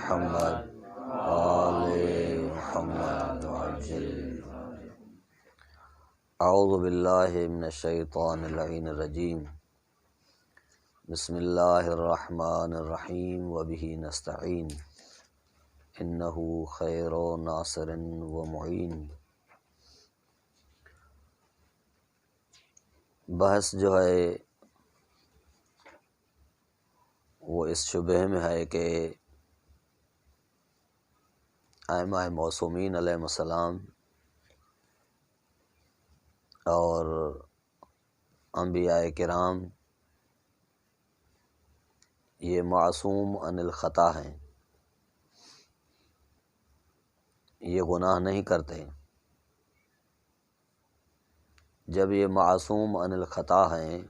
محمد وآل محمد وعجل. اعوذ باللہ من الشیطان اللعین الرجیم. بسم اللہ الرحمن الرحیم وبہ نستعین انہ خیر ناصر و معین. بحث جو ہے وہ اس شبہ میں ہے کہ ائمہ معصومین علیہ السلام اور انبیاء کرام یہ معصوم عن الخطا ہیں، یہ گناہ نہیں کرتے. جب یہ معصوم عن الخطا ہیں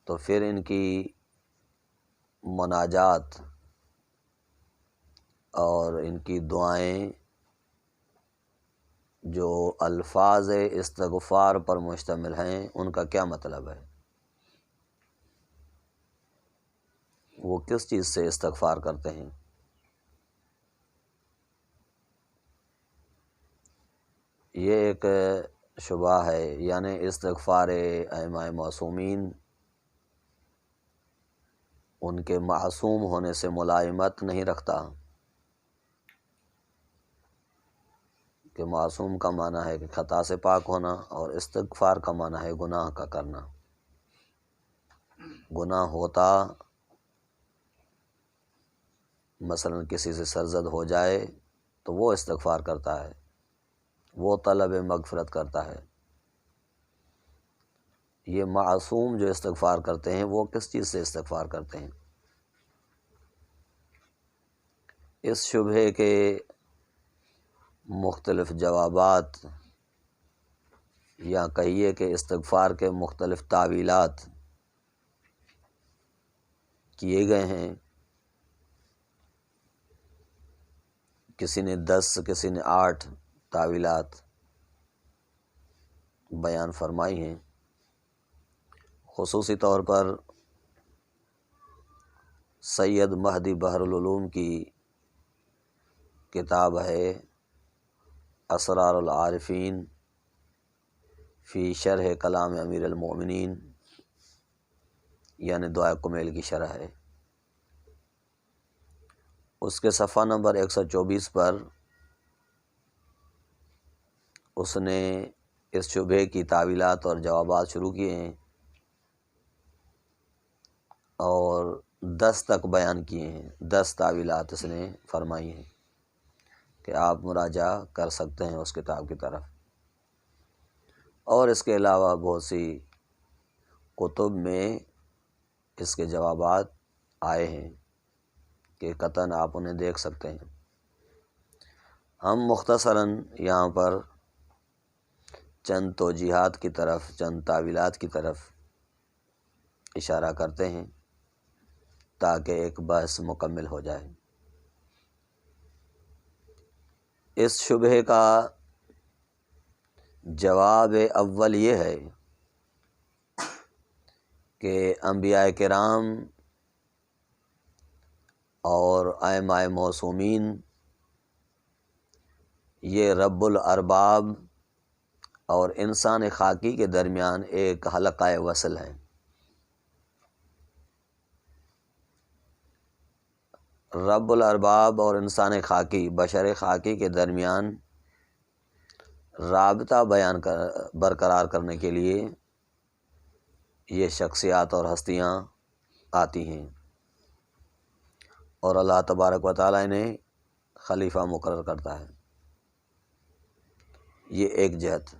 تو پھر ان کی مناجات اور ان کی دعائیں جو الفاظ استغفار پر مشتمل ہیں ان کا کیا مطلب ہے؟ وہ کس چیز سے استغفار کرتے ہیں؟ یہ ایک شبہ ہے، یعنی استغفار ائمہ معصومین ان کے معصوم ہونے سے ملائمت نہیں رکھتا، کہ معصوم کا معنی ہے کہ خطا سے پاک ہونا، اور استغفار کا معنی ہے گناہ کا کرنا. گناہ ہوتا مثلا کسی سے سرزد ہو جائے تو وہ استغفار کرتا ہے، وہ طلب مغفرت کرتا ہے. یہ معصوم جو استغفار کرتے ہیں وہ کس چیز سے استغفار کرتے ہیں؟ اس شبہے کے مختلف جوابات یا کہیے کہ استغفار کے مختلف تعویلات کیے گئے ہیں. کسی نے 10 کسی نے 8 تعویلات بیان فرمائی ہیں. خصوصی طور پر سید مہدی بحر العلوم کی کتاب ہے اسرار العارفین فی شرح کلام امیر المؤمنین، یعنی دعائے کمیل کی شرح ہے. اس کے صفحہ نمبر 124 پر اس نے اس شبہے کی تعویلات اور جوابات شروع کیے ہیں اور 10 تک بیان کیے ہیں. 10 تعویلات اس نے فرمائی ہیں کہ آپ مراجعہ کر سکتے ہیں اس کتاب کی طرف. اور اس کے علاوہ بہت سی کتب میں اس کے جوابات آئے ہیں کہ قطعاً آپ انہیں دیکھ سکتے ہیں. ہم مختصراً یہاں پر چند توجیحات کی طرف، چند تعویلات کی طرف اشارہ کرتے ہیں تاکہ ایک بحث مکمل ہو جائے. اس شبہے کا جواب اول یہ ہے کہ انبیاء کرام اور ائمہ معصومین یہ رب الارباب اور انسان خاکی کے درمیان ایک حلقہ وصل ہے. رب الارباب اور انسان خاکی، بشر خاکی کے درمیان رابطہ برقرار کرنے کے لیے یہ شخصیات اور ہستیاں آتی ہیں، اور اللہ تبارک و تعالیٰ انہیں خلیفہ مقرر کرتا ہے. یہ ایک جہت.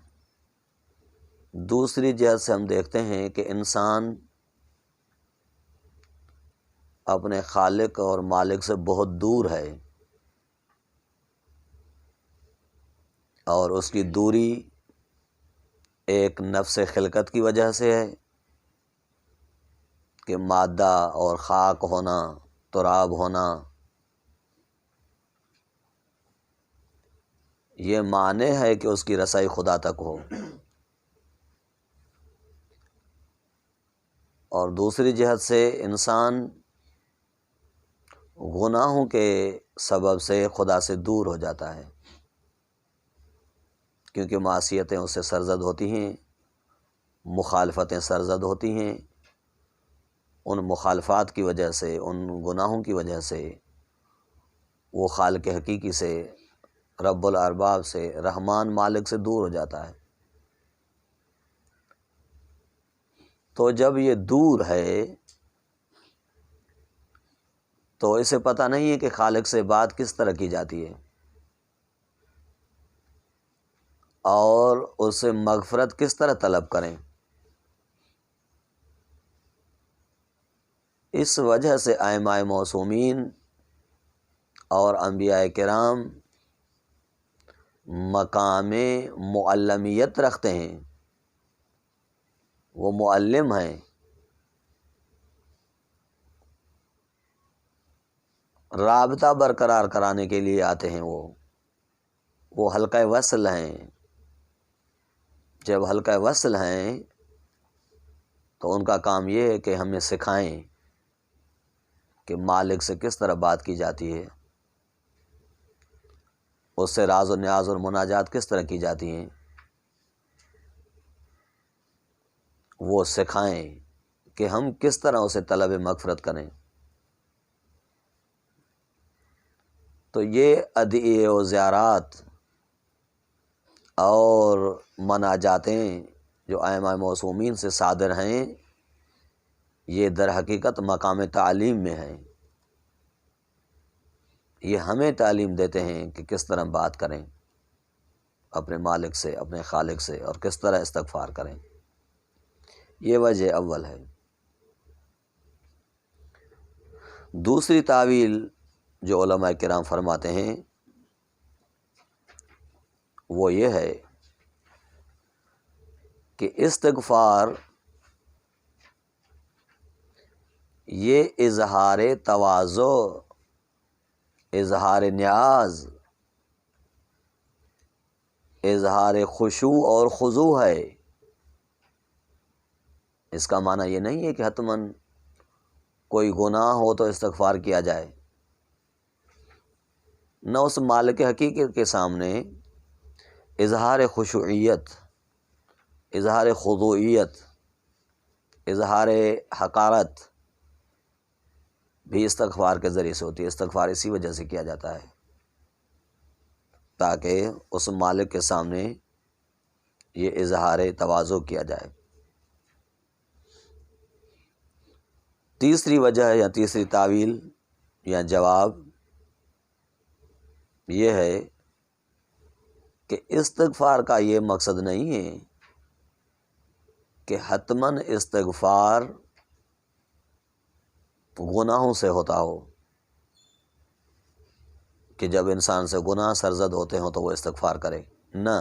دوسری جہت سے ہم دیکھتے ہیں کہ انسان اپنے خالق اور مالک سے بہت دور ہے، اور اس کی دوری ایک نفس خلقت کی وجہ سے ہے کہ مادہ اور خاک ہونا، تراب ہونا، یہ معنی ہے کہ اس کی رسائی خدا تک ہو. اور دوسری جہت سے انسان گناہوں کے سبب سے خدا سے دور ہو جاتا ہے، کیونکہ معصیتیں اس سے سرزد ہوتی ہیں، مخالفتیں سرزد ہوتی ہیں۔ ان مخالفات کی وجہ سے، ان گناہوں کی وجہ سے وہ خالق حقیقی سے، رب الارباب سے، رحمان مالک سے دور ہو جاتا ہے۔ تو جب یہ دور ہے تو اسے پتہ نہیں ہے کہ خالق سے بات کس طرح کی جاتی ہے اور اس سے مغفرت کس طرح طلب کریں۔ اس وجہ سے ائمہ معصومین اور انبیاء کرام مقام معلمیت رکھتے ہیں، وہ معلم ہیں، رابطہ برقرار کرانے کے لیے آتے ہیں، وہ حلقہ وصل ہیں۔ جب حلقہ وصل ہیں تو ان کا کام یہ ہے کہ ہمیں سکھائیں کہ مالک سے کس طرح بات کی جاتی ہے، اس سے راز و نیاز اور مناجات کس طرح کی جاتی ہیں، وہ سکھائیں کہ ہم کس طرح اسے طلب مغفرت کریں۔ تو یہ ادعیے و زیارات اور مناجاتیں جو ائمہ معصومین سے صادر ہیں، یہ در حقیقت مقام تعلیم میں ہیں۔ یہ ہمیں تعلیم دیتے ہیں کہ کس طرح بات کریں اپنے مالک سے، اپنے خالق سے، اور کس طرح استغفار کریں۔ یہ وجہ اول ہے۔ دوسری تعویل جو علماء کرام فرماتے ہیں وہ یہ ہے کہ استغفار یہ اظہار تواضع، اظہار نیاز، اظہار خشوع اور خضوع ہے۔ اس کا معنی یہ نہیں ہے کہ حتماً کوئی گناہ ہو تو استغفار کیا جائے، نہ اس مالک حقیقی کے سامنے اظہار خشوعیت، اظہار خضوعیت، اظہار حقارت بھی استغفار کے ذریعے سے ہوتی ہے۔ استغفار اسی وجہ سے کیا جاتا ہے تاکہ اس مالک کے سامنے یہ اظہار تواضع کیا جائے۔ تیسری وجہ یا تیسری تعویل یا جواب یہ ہے کہ استغفار کا یہ مقصد نہیں ہے کہ حتماً استغفار گناہوں سے ہوتا ہو، کہ جب انسان سے گناہ سرزد ہوتے ہوں تو وہ استغفار کرے، نہ،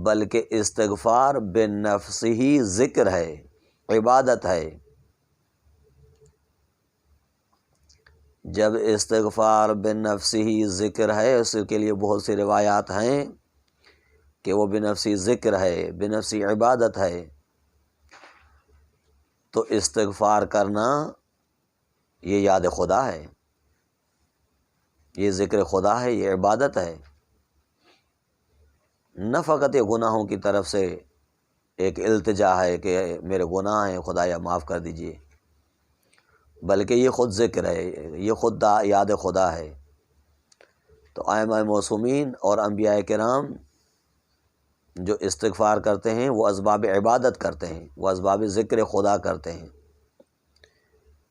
بلکہ استغفار بنفس ہی ذکر ہے، عبادت ہے۔ جب استغفار بنفس ہی ذکر ہے، اس کے لیے بہت سی روایات ہیں کہ وہ بنفسی ذکر ہے، بنفسی عبادت ہے، تو استغفار کرنا یہ یاد خدا ہے، یہ ذکر خدا ہے، یہ عبادت ہے، نہ فقط یہ گناہوں کی طرف سے ایک التجا ہے کہ میرے گناہ ہیں خدایا معاف کر دیجئے، بلکہ یہ خود ذکر ہے، یہ خود یاد خدا ہے۔ تو ائمہ معصومین اور انبیاء کرام جو استغفار کرتے ہیں وہ اسباب عبادت کرتے ہیں، وہ اسباب ذکر خدا کرتے ہیں،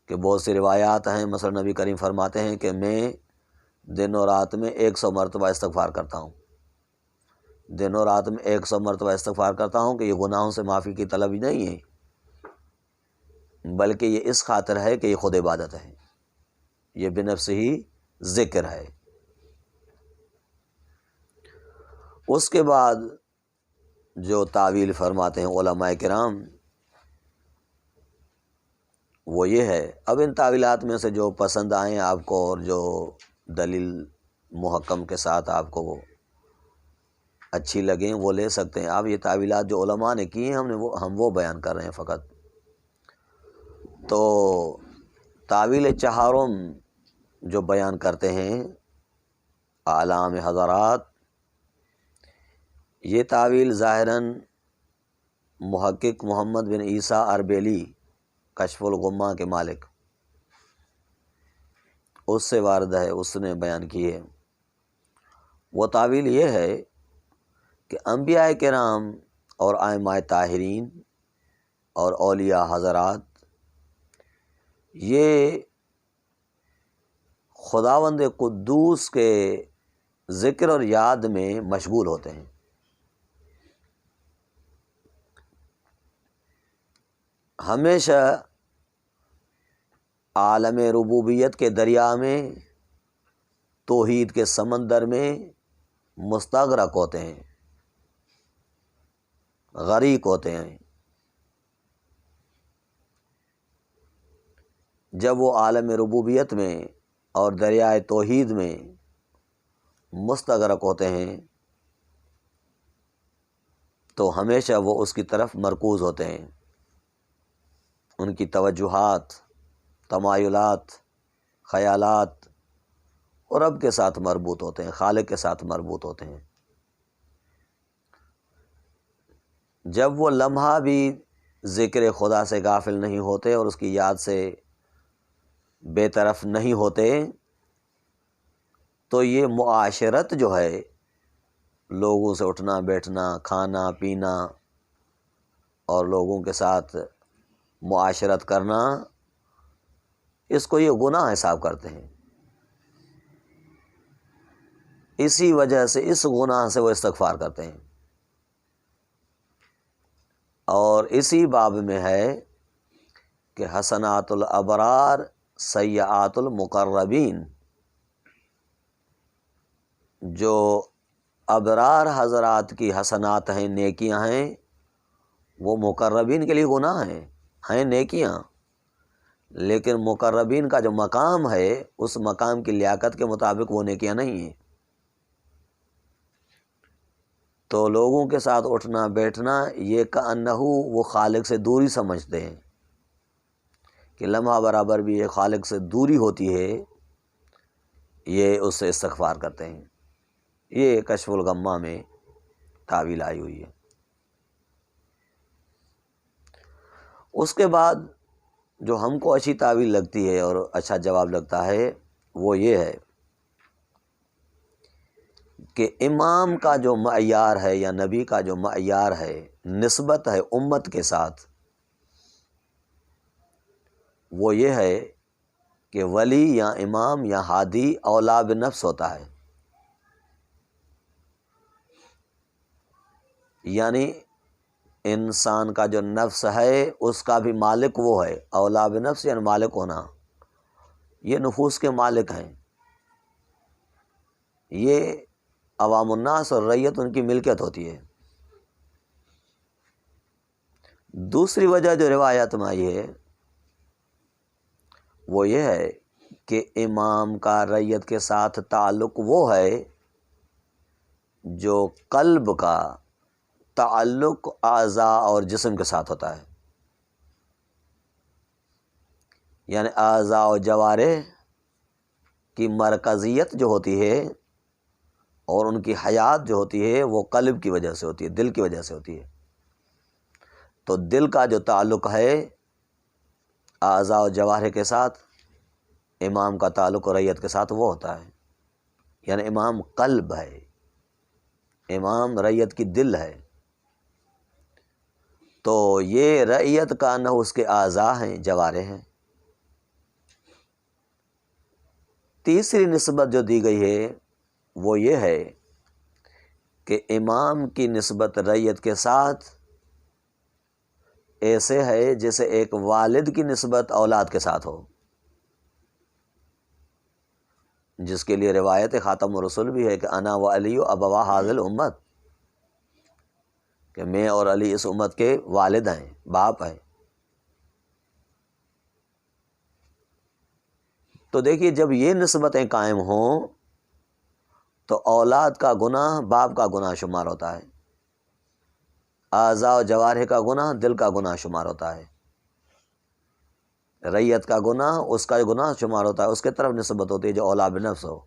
کہ بہت سی روایات ہیں، مثلا نبی کریم فرماتے ہیں کہ میں دن و رات میں 100 مرتبہ استغفار کرتا ہوں، دن و رات میں 100 مرتبہ استغفار کرتا ہوں، کہ یہ گناہوں سے معافی کی طلب ہی نہیں ہے، بلکہ یہ اس خاطر ہے کہ یہ خود عبادت ہے، یہ بنفس ہی ذکر ہے۔ اس کے بعد جو تعویل فرماتے ہیں علماء کرام وہ یہ ہے، اب ان تعویلات میں سے جو پسند آئیں آپ کو اور جو دلیل محکم کے ساتھ آپ کو وہ اچھی لگیں وہ لے سکتے ہیں آپ۔ یہ تعویلات جو علماء نے کی ہیں ہم وہ بیان کر رہے ہیں فقط۔ تو تعویل چہارم جو بیان کرتے ہیں اعلام حضرات، یہ تعویل ظاہراً محقق محمد بن عیسیٰ اربیلی کشف الغمہ کے مالک اس سے وارد ہے، اس نے بیان کی ہے۔ وہ تعویل یہ ہے کہ انبیاء کرام اور ائمہ طاہرین اور اولیاء حضرات یہ خداوند قدوس کے ذکر اور یاد میں مشغول ہوتے ہیں۔ ہمیشہ عالم ربوبیت کے دریا میں، توحید کے سمندر میں مستغرق ہوتے ہیں، غریق ہوتے ہیں۔ جب وہ عالم ربوبیت میں اور دریائے توحید میں مستغرق ہوتے ہیں تو ہمیشہ وہ اس کی طرف مرکوز ہوتے ہیں، ان کی توجہات، تمایلات، خیالات اور رب کے ساتھ مربوط ہوتے ہیں، خالق کے ساتھ مربوط ہوتے ہیں۔ جب وہ لمحہ بھی ذکر خدا سے غافل نہیں ہوتے اور اس کی یاد سے بے طرف نہیں ہوتے تو یہ معاشرت جو ہے، لوگوں سے اٹھنا بیٹھنا، کھانا پینا اور لوگوں کے ساتھ معاشرت کرنا، اس کو یہ گناہ حساب کرتے ہیں۔ اسی وجہ سے اس گناہ سے وہ استغفار کرتے ہیں۔ اور اسی باب میں ہے کہ حسنات الابرار سیئات المقربین، جو ابرار حضرات کی حسنات ہیں، نیکیاں ہیں، وہ مقربین کے لیے گناہ ہیں نیکیاں، لیکن مقربین کا جو مقام ہے اس مقام کی لیاقت کے مطابق وہ نیکیاں نہیں ہیں۔ تو لوگوں کے ساتھ اٹھنا بیٹھنا یہ کأنہو وہ خالق سے دوری سمجھتے ہیں کہ لمحہ برابر بھی یہ خالق سے دوری ہوتی ہے، یہ اس سے استغفار کرتے ہیں۔ یہ کشف الغمہ میں تعویل آئی ہوئی ہے۔ اس کے بعد جو ہم کو اچھی تعویل لگتی ہے اور اچھا جواب لگتا ہے وہ یہ ہے کہ امام کا جو معیار ہے یا نبی کا جو معیار ہے، نسبت ہے امت کے ساتھ، وہ یہ ہے کہ ولی یا امام یا ہادی اولا بنفس ہوتا ہے، یعنی انسان کا جو نفس ہے اس کا بھی مالک وہ ہے۔ اولا بنفس یعنی مالک ہونا، یہ نفوس کے مالک ہیں، یہ عوام الناس اور رعیت ان کی ملکیت ہوتی ہے۔ دوسری وجہ جو روایت میں آئی ہے وہ یہ ہے کہ امام کا رعیت کے ساتھ تعلق وہ ہے جو قلب کا تعلق اعضاء اور جسم کے ساتھ ہوتا ہے، یعنی اعضاء و جوارح کی مرکزیت جو ہوتی ہے اور ان کی حیات جو ہوتی ہے وہ قلب کی وجہ سے ہوتی ہے، دل کی وجہ سے ہوتی ہے۔ تو دل کا جو تعلق ہے اعضاء و جوارح کے ساتھ، امام کا تعلق رعیت کے ساتھ وہ ہوتا ہے، یعنی امام قلب ہے، امام رعیت کی دل ہے۔ تو یہ رعیت کا نہ اس کے اعضاء ہیں، جوارح ہیں۔ تیسری نسبت جو دی گئی ہے وہ یہ ہے کہ امام کی نسبت رعیت کے ساتھ ایسے ہے جیسے ایک والد کی نسبت اولاد کے ساتھ ہو، جس کے لیے روایت خاتم الرسول بھی ہے کہ انا و علی ابوا ھذی الامت، کہ میں اور علی اس امت کے والد ہیں، باپ ہیں۔ تو دیکھیے جب یہ نسبتیں قائم ہوں تو اولاد کا گناہ باپ کا گناہ شمار ہوتا ہے، اعضاء و جوارح کا گناہ دل کا گناہ شمار ہوتا ہے۔ ریت کا گناہ اس کا گناہ شمار ہوتا ہے، اس کے طرف نسبت ہوتی ہے جو اولا بنفس ہو۔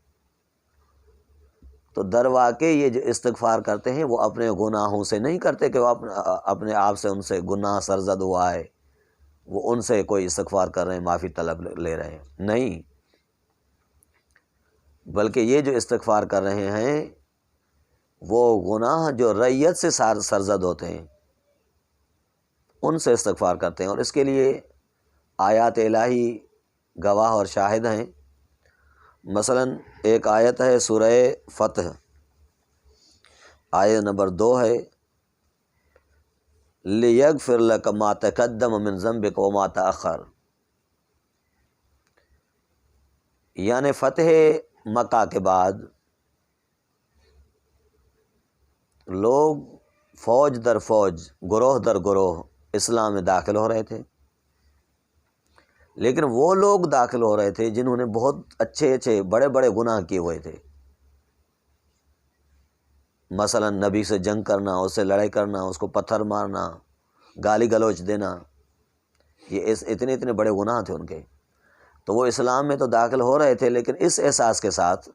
تو در واقع یہ جو استغفار کرتے ہیں وہ اپنے گناہوں سے نہیں کرتے کہ وہ اپنے آپ سے ان سے گناہ سرزد ہوا ہے، وہ ان سے کوئی استغفار کر رہے ہیں، معافی طلب لے رہے ہیں، نہیں، بلکہ یہ جو استغفار کر رہے ہیں وہ گناہ جو ریت سے سرزد ہوتے ہیں ان سے استغفار کرتے ہیں، اور اس کے لیے آیات الہی گواہ اور شاہد ہیں۔ مثلا ایک آیت ہے سورہ فتح، آیت نمبر 2 ہے، لِیَغْفِرْ لَكَ مَا تَقَدَّمَ مِنْ ذَنْبِكَ وَمَا تَأَخَّرَ، یعنی فتح مکہ کے بعد لوگ فوج در فوج، گروہ در گروہ اسلام میں داخل ہو رہے تھے، لیکن وہ لوگ داخل ہو رہے تھے جنہوں نے بہت اچھے بڑے بڑے گناہ کیے ہوئے تھے، مثلا نبی سے جنگ کرنا، اس سے لڑائی کرنا، اس کو پتھر مارنا، گالی گلوچ دینا، یہ اتنے بڑے گناہ تھے ان کے، تو وہ اسلام میں تو داخل ہو رہے تھے لیکن اس احساس کے ساتھ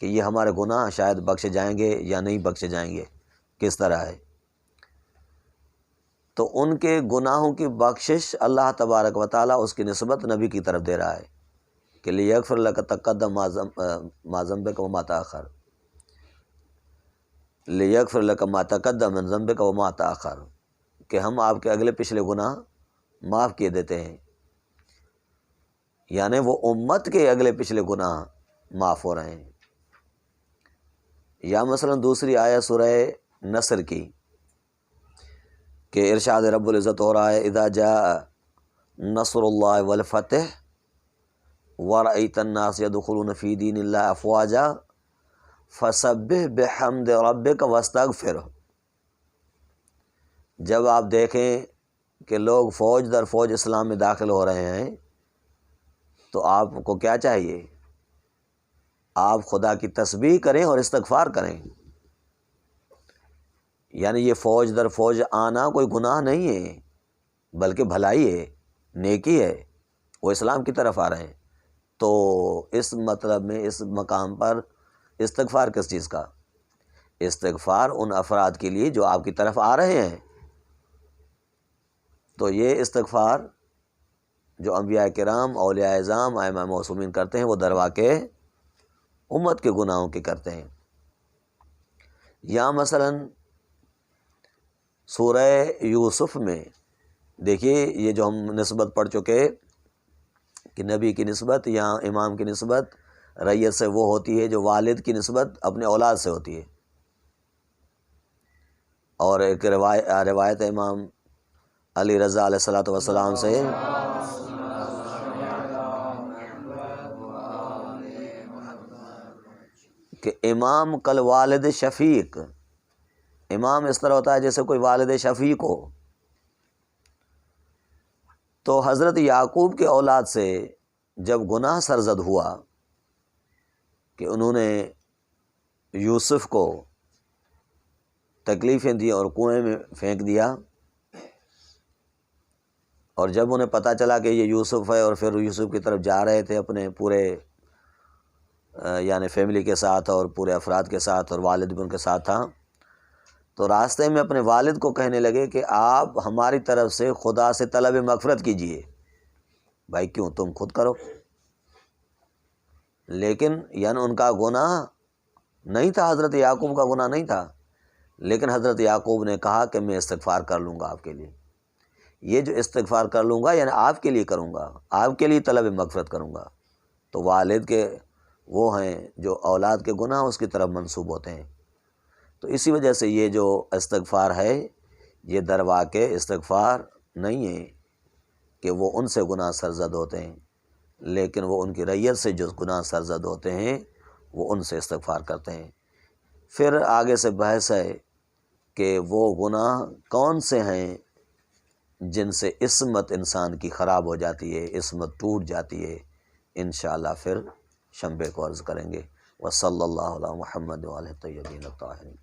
کہ یہ ہمارے گناہ شاید بخشے جائیں گے یا نہیں بخشے جائیں گے، کس طرح ہے، تو ان کے گناہوں کی بخشش اللہ تبارک و تعالیٰ اس کی نسبت نبی کی طرف دے رہا ہے کہ لِیَغْفِرْ لَكَ تَقَدَّمَ مَا ذَنْبِكَ وَمَا تَأَخَّرَ، لِیَغْفِرْ لَكَ مَا تَقَدَّمَ مِنْ ذَنْبِكَ وَمَا تَأَخَّرَ، کہ ہم آپ کے اگلے پچھلے گناہ معاف کیے دیتے ہیں، یعنی وہ امت کے اگلے پچھلے گناہ معاف ہو رہے ہیں۔ یا مثلا دوسری آیت سورہ نصر کی کہ ارشاد رب العزت ہو رہا ہے، اذا جاء نصر اللہ والفتح ورأیت الناس يدخلون فی دین اللہ افواجا فسبح بحمد ربک واستغفرہ، جب آپ دیکھیں کہ لوگ فوج در فوج اسلام میں داخل ہو رہے ہیں تو آپ کو کیا چاہیے؟ آپ خدا کی تسبیح کریں اور استغفار کریں، یعنی یہ فوج در فوج آنا کوئی گناہ نہیں ہے بلکہ بھلائی ہے، نیکی ہے، وہ اسلام کی طرف آ رہے ہیں، تو اس مطلب میں اس مقام پر استغفار کس چیز کا؟ استغفار ان افراد کے لیے جو آپ کی طرف آ رہے ہیں، تو یہ استغفار جو انبیاء کرام، اولیاء اعظام، ائمہ معصومین کرتے ہیں وہ در واقع امت کے گناہوں کی کرتے ہیں۔ یا مثلا سورہ یوسف میں دیکھیے، یہ جو ہم نسبت پڑھ چکے کہ نبی کی نسبت یا امام کی نسبت ریت سے وہ ہوتی ہے جو والد کی نسبت اپنے اولاد سے ہوتی ہے، اور ایک روایت امام علی رضا علیہ الصلوۃ والسلام سے کہ امام کل والد شفیق، امام اس طرح ہوتا ہے جیسے کوئی والد شفیق ہو، تو حضرت یعقوب کے اولاد سے جب گناہ سرزد ہوا کہ انہوں نے یوسف کو تکلیفیں دی اور کنویں میں پھینک دیا، اور جب انہیں پتہ چلا کہ یہ یوسف ہے اور پھر یوسف کی طرف جا رہے تھے اپنے پورے یعنی فیملی کے ساتھ اور پورے افراد کے ساتھ، اور والد بھی ان کے ساتھ تھا، تو راستے میں اپنے والد کو کہنے لگے کہ آپ ہماری طرف سے خدا سے طلب مغفرت کیجئے۔ بھائی کیوں، تم خود کرو، لیکن یعنی ان کا گناہ نہیں تھا، حضرت یعقوب کا گناہ نہیں تھا، لیکن حضرت یعقوب نے کہا کہ میں استغفار کر لوں گا آپ کے لیے، یہ جو استغفار کر لوں گا یعنی آپ کے لیے کروں گا، آپ کے لیے طلب مغفرت کروں گا، تو والد کے وہ ہیں جو اولاد کے گناہ اس کی طرف منسوب ہوتے ہیں۔ تو اسی وجہ سے یہ جو استغفار ہے یہ در واقع استغفار نہیں ہے کہ وہ ان سے گناہ سرزد ہوتے ہیں، لیکن وہ ان کی ریت سے جو گناہ سرزد ہوتے ہیں وہ ان سے استغفار کرتے ہیں۔ پھر آگے سے بحث ہے کہ وہ گناہ کون سے ہیں جن سے عصمت انسان کی خراب ہو جاتی ہے، عصمت ٹوٹ جاتی ہے، انشاءاللہ پھر شنبے کو عرض کریں گے۔ وصلی اللہ علی محمد وآلہ الطیبین الطاہرین۔